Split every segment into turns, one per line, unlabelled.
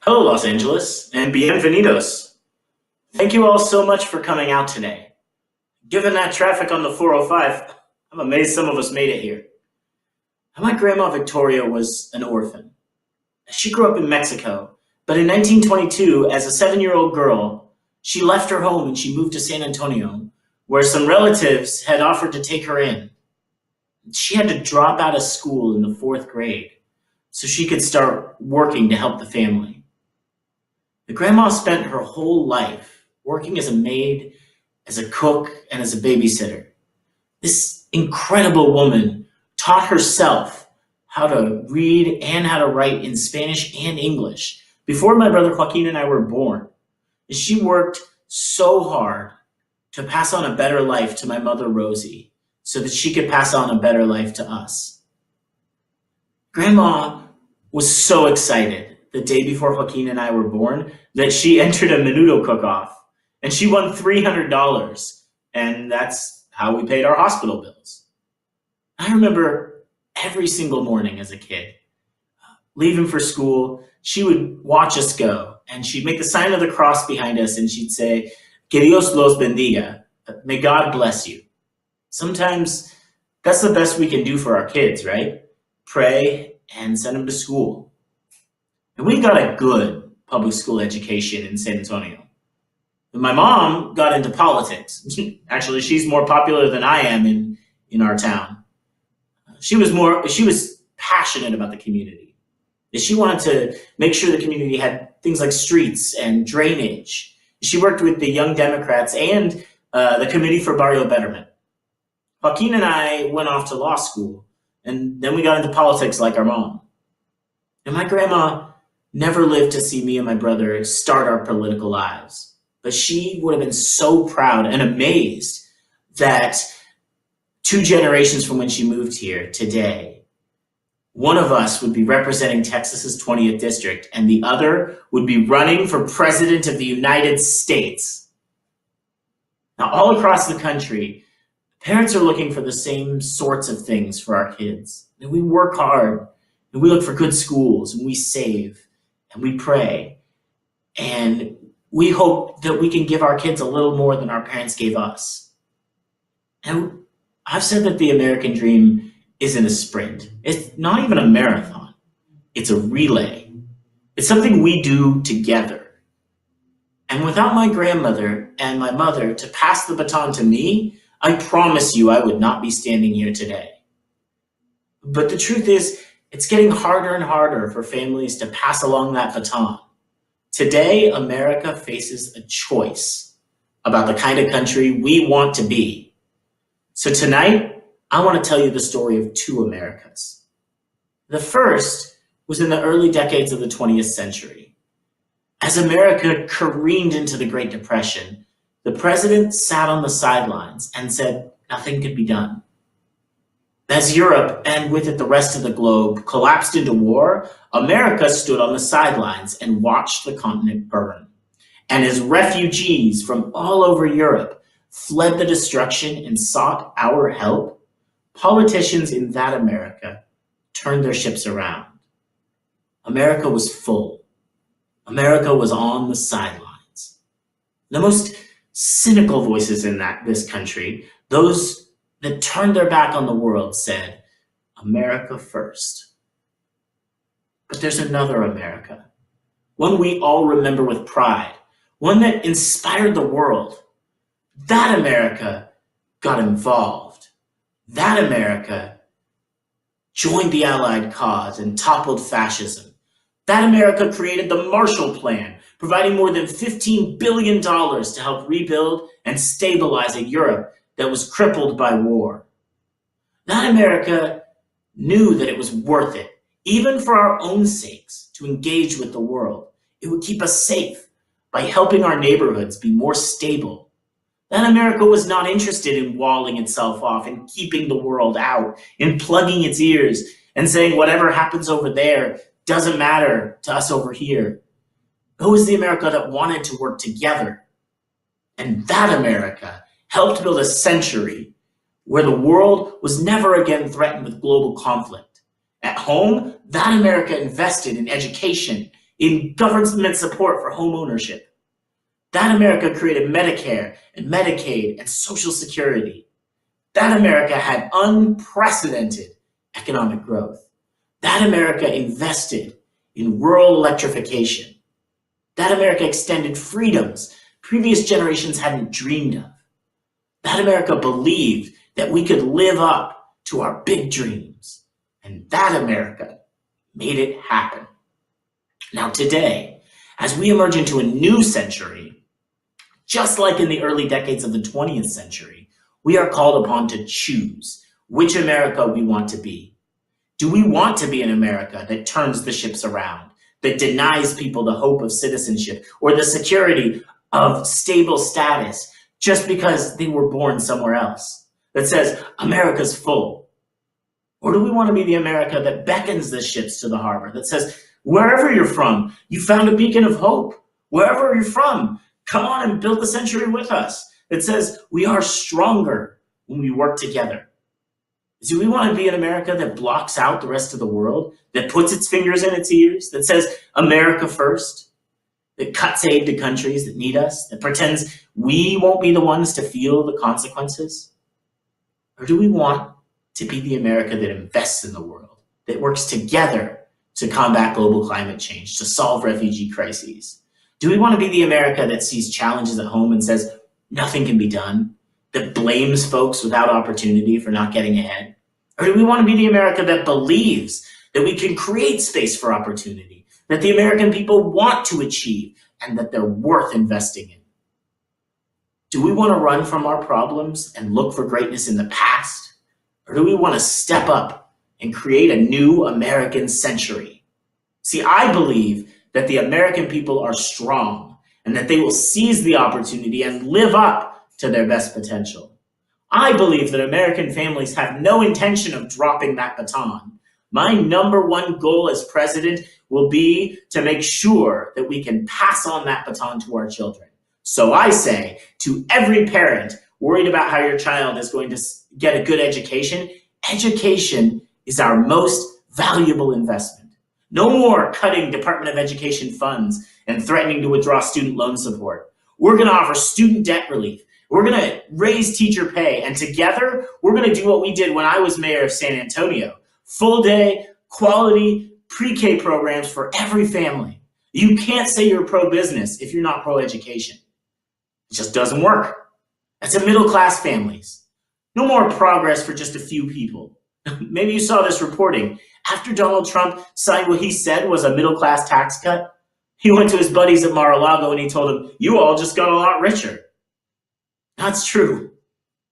Hello, Los Angeles, and bienvenidos. Thank you all so much for coming out today. Given that traffic on the 405, I'm amazed some of us made it here. My grandma Victoria was an orphan. She grew up in Mexico, but in 1922, as a 7-year-old girl, she left her home and she moved to San Antonio, where some relatives had offered to take her in. She had to drop out of school in the 4th grade so she could start working to help the family. The grandma spent her whole life working as a maid, as a cook, and as a babysitter. This incredible woman taught herself how to read and how to write in Spanish and English before my brother Joaquin and I were born. She worked so hard to pass on a better life to my mother Rosie so that she could pass on a better life to us. Grandma was so excited the day before Joaquin and I were born that she entered a menudo cook-off and she won $300, and that's how we paid our hospital bills. I remember every single morning as a kid, leaving for school, she would watch us go and she'd make the sign of the cross behind us and she'd say, "Que Dios los bendiga," may God bless you. Sometimes that's the best we can do for our kids, right? Pray and send them to school. And we got a good public school education in San Antonio. My mom got into politics. Actually, she's more popular than I am in our town. She was passionate about the community. She wanted to make sure the community had things like streets and drainage. She worked with the Young Democrats and the Committee for Barrio Betterment. Joaquin and I went off to law school, and then we got into politics like our mom. And my grandma never lived to see me and my brother start our political lives. But she would have been so proud and amazed that 2 generations from when she moved here today, one of us would be representing Texas's 20th district and the other would be running for president of the United States. Now, all across the country, parents are looking for the same sorts of things for our kids. And we work hard and we look for good schools and we save. And we pray, and we hope that we can give our kids a little more than our parents gave us. And I've said that the American dream isn't a sprint. It's not even a marathon. It's a relay. It's something we do together. And without my grandmother and my mother to pass the baton to me, I promise you I would not be standing here today. But the truth is, it's getting harder and harder for families to pass along that baton. Today, America faces a choice about the kind of country we want to be. So tonight, I want to tell you the story of 2 Americas. The first was in the early decades of the 20th century. As America careened into the Great Depression, the president sat on the sidelines and said nothing could be done. As Europe, and with it the rest of the globe, collapsed into war, America stood on the sidelines and watched the continent burn. And as refugees from all over Europe fled the destruction and sought our help, politicians in that America turned their ships around. America was full. America was on the sidelines. The most cynical voices in this country, those that turned their back on the world, said, "America first." But there's another America, one we all remember with pride, one that inspired the world. That America got involved. That America joined the Allied cause and toppled fascism. That America created the Marshall Plan, providing more than $15 billion to help rebuild and stabilize a Europe that was crippled by war. That America knew that it was worth it, even for our own sakes, to engage with the world. It would keep us safe by helping our neighborhoods be more stable. That America was not interested in walling itself off and keeping the world out, in plugging its ears and saying whatever happens over there doesn't matter to us over here. It was the America that wanted to work together. And that America helped build a century where the world was never again threatened with global conflict. At home, that America invested in education, in government support for home ownership. That America created Medicare and Medicaid and Social Security. That America had unprecedented economic growth. That America invested in rural electrification. That America extended freedoms previous generations hadn't dreamed of. That America believed that we could live up to our big dreams. And that America made it happen. Now today, as we emerge into a new century, just like in the early decades of the 20th century, we are called upon to choose which America we want to be. Do we want to be an America that turns the ships around, that denies people the hope of citizenship or the security of stable status just because they were born somewhere else, that says America's full? Or do we want to be the America that beckons the ships to the harbor, that says, wherever you're from, you found a beacon of hope. Wherever you're from, come on and build the century with us. That says we are stronger when we work together. Do we want to be an America that blocks out the rest of the world, that puts its fingers in its ears, that says America first, that cuts aid to countries that need us, that pretends we won't be the ones to feel the consequences? Or do we want to be the America that invests in the world, that works together to combat global climate change, to solve refugee crises? Do we want to be the America that sees challenges at home and says nothing can be done, that blames folks without opportunity for not getting ahead? Or do we want to be the America that believes that we can create space for opportunity, that the American people want to achieve, and that they're worth investing in? Do we want to run from our problems and look for greatness in the past? Or do we want to step up and create a new American century? See, I believe that the American people are strong and that they will seize the opportunity and live up to their best potential. I believe that American families have no intention of dropping that baton. My number one goal as president will be to make sure that we can pass on that baton to our children. So I say to every parent worried about how your child is going to get a good education, education is our most valuable investment. No more cutting Department of Education funds and threatening to withdraw student loan support. We're going to offer student debt relief. We're going to raise teacher pay. And together, we're going to do what we did when I was mayor of San Antonio. Full day, quality pre-K programs for every family. You can't say you're pro-business if you're not pro-education. It just doesn't work. That's a middle-class families. No more progress for just a few people. Maybe you saw this reporting. After Donald Trump signed what he said was a middle-class tax cut, he went to his buddies at Mar-a-Lago and he told them, you all just got a lot richer. That's true.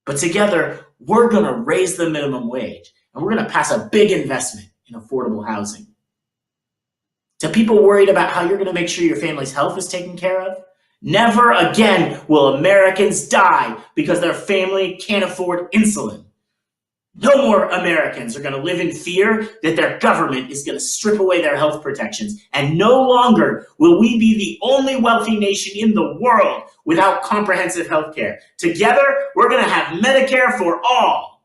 But together, we're going to raise the minimum wage and we're going to pass a big investment in affordable housing. To people worried about how you're going to make sure your family's health is taken care of, never again will Americans die because their family can't afford insulin. No more Americans are going to live in fear that their government is going to strip away their health protections. And no longer will we be the only wealthy nation in the world without comprehensive health care. Together, we're going to have Medicare for all.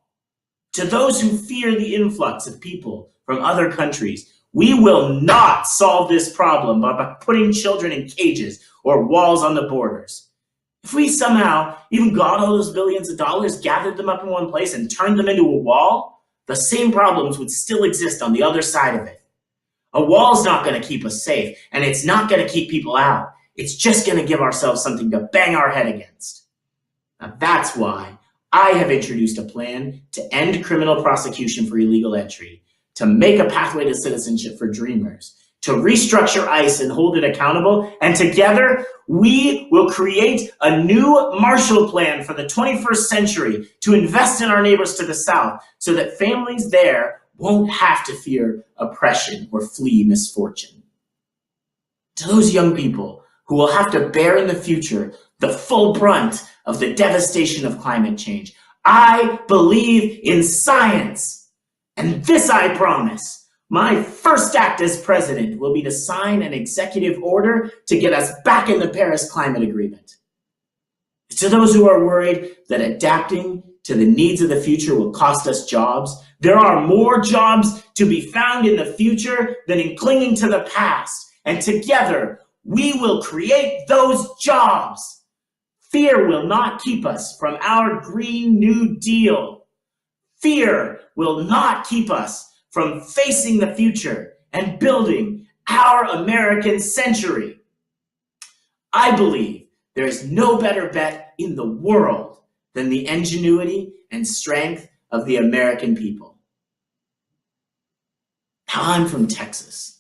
To those who fear the influx of people from other countries, we will not solve this problem by putting children in cages or walls on the borders. If we somehow even got all those billions of dollars, gathered them up in one place and turned them into a wall, the same problems would still exist on the other side of it. A wall's not going to keep us safe, and it's not going to keep people out. It's just going to give ourselves something to bang our head against. Now that's why I have introduced a plan to end criminal prosecution for illegal entry, to make a pathway to citizenship for dreamers, to restructure ICE and hold it accountable, and together we will create a new Marshall Plan for the 21st century to invest in our neighbors to the south so that families there won't have to fear oppression or flee misfortune. To those young people who will have to bear in the future the full brunt of the devastation of climate change, I believe in science, and this I promise. My first act as president will be to sign an executive order to get us back in the Paris Climate Agreement. To those who are worried that adapting to the needs of the future will cost us jobs, there are more jobs to be found in the future than in clinging to the past. and together we will create those jobs. Fear will not keep us from our Green New Deal. Fear will not keep us from facing the future and building our American century. I believe there is no better bet in the world than the ingenuity and strength of the American people. Now, I'm from Texas.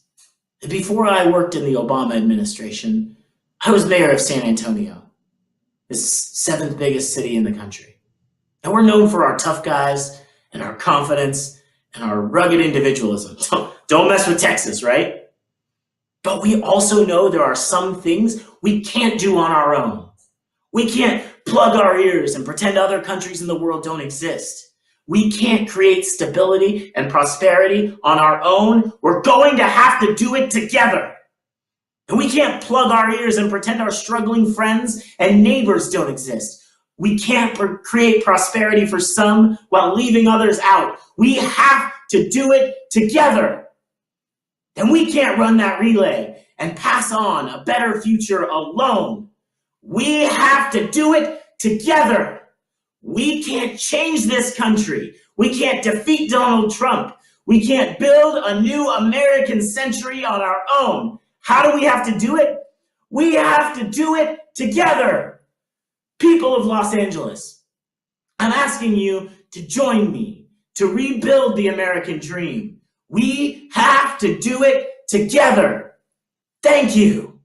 Before I worked in the Obama administration, I was mayor of San Antonio, the 7th biggest city in the country. And we're known for our tough guys and our confidence and our rugged individualism. Don't mess with Texas, right? But we also know there are some things we can't do on our own. We can't plug our ears and pretend other countries in the world don't exist. We can't create stability and prosperity on our own. We're going to have to do it together. And we can't plug our ears and pretend our struggling friends and neighbors don't exist. We can't create prosperity for some while leaving others out. We have to do it together. And we can't run that relay and pass on a better future alone. We have to do it together. We can't change this country. We can't defeat Donald Trump. We can't build a new American century on our own. How do we have to do it? We have to do it together. People of Los Angeles, I'm asking you to join me to rebuild the American dream. We have to do it together. Thank you.